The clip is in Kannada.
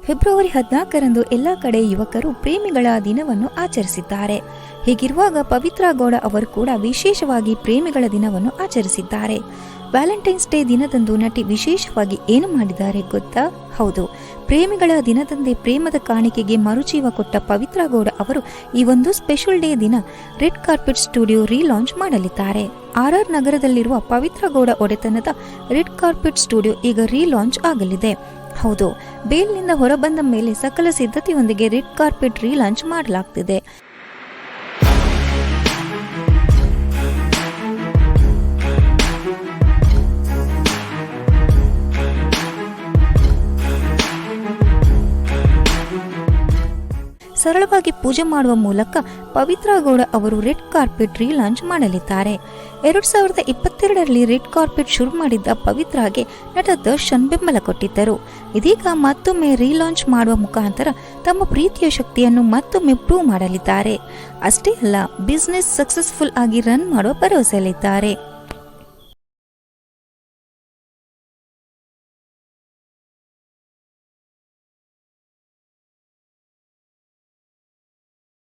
ಫೆಬ್ರವರಿ 14ರಂದು ಎಲ್ಲ ಕಡೆ ಯುವಕರು ಪ್ರೇಮಿಗಳ ದಿನವನ್ನು ಆಚರಿಸಿದ್ದಾರೆ. ಹೀಗಿರುವಾಗ ಪವಿತ್ರಾ ಗೌಡ ಅವರು ಕೂಡ ವಿಶೇಷವಾಗಿ ಪ್ರೇಮಿಗಳ ದಿನವನ್ನು ಆಚರಿಸಿದ್ದಾರೆ. ವ್ಯಾಲೆಂಟೈನ್ಸ್ ಡೇ ದಿನದಂದು ನಟಿ ವಿಶೇಷವಾಗಿ ಏನು ಮಾಡಿದ್ದಾರೆ ಗೊತ್ತಾ? ಹೌದು, ಪ್ರೇಮಿಗಳ ದಿನದಂದೇ ಪ್ರೇಮದ ಕಾಣಿಕೆಗೆ ಮರುಜೀವ ಕೊಟ್ಟ ಪವಿತ್ರಾ ಗೌಡ ಅವರು ಈ ಒಂದು ಸ್ಪೆಷಲ್ ಡೇ ದಿನ ರೆಡ್ ಕಾರ್ಪೆಟ್ ಸ್ಟುಡಿಯೋ ರೀಲಾಂಚ್ ಮಾಡಲಿದ್ದಾರೆ. RR ನಗರದಲ್ಲಿರುವ ಪವಿತ್ರಾ ಗೌಡ ಒಡೆತನದ ರೆಡ್ ಕಾರ್ಪೆಟ್ ಸ್ಟುಡಿಯೋ ಈಗ ರೀಲಾಂಚ್ ಆಗಲಿದೆ. ಹೌದು, ಬೇಲ್ನಿಂದ ಹೊರಬಂದ ಮೇಲೆ ಸಕಲ ಸಿದ್ಧತೆಯೊಂದಿಗೆ ರೆಡ್ ಕಾರ್ಪೆಟ್ ರೀಲಾಂಚ್ ಮಾಡಲಾಗ್ತಿದೆ. ಸರಳವಾಗಿ ಪೂಜೆ ಮಾಡುವ ಮೂಲಕ ಪವಿತ್ರಾ ಗೌಡ ಅವರು ರೆಡ್ ಕಾರ್ಪೆಟ್ ರೀಲಾಂಚ್ ಮಾಡಲಿದ್ದಾರೆ. 2022ರಲ್ಲಿ ರೆಡ್ ಕಾರ್ಪೆಟ್ ಶುರು ಮಾಡಿದ್ದ ಪವಿತ್ರಾಗೆ ನಟ ದರ್ಶನ್ ಬೆಂಬಲ ಕೊಟ್ಟಿದ್ದರು. ಇದೀಗ ಮತ್ತೊಮ್ಮೆ ರೀಲಾಂಚ್ ಮಾಡುವ ಮುಖಾಂತರ ತಮ್ಮ ಪ್ರೀತಿಯ ಶಕ್ತಿಯನ್ನು ಮತ್ತೊಮ್ಮೆ ಪ್ರೂವ್ ಮಾಡಲಿದ್ದಾರೆ. ಅಷ್ಟೇ ಅಲ್ಲ, ಬಿಸ್ನೆಸ್ ಸಕ್ಸಸ್ಫುಲ್ ಆಗಿ ರನ್ ಮಾಡುವ ಭರವಸೆಯಲ್ಲಿದ್ದಾರೆ.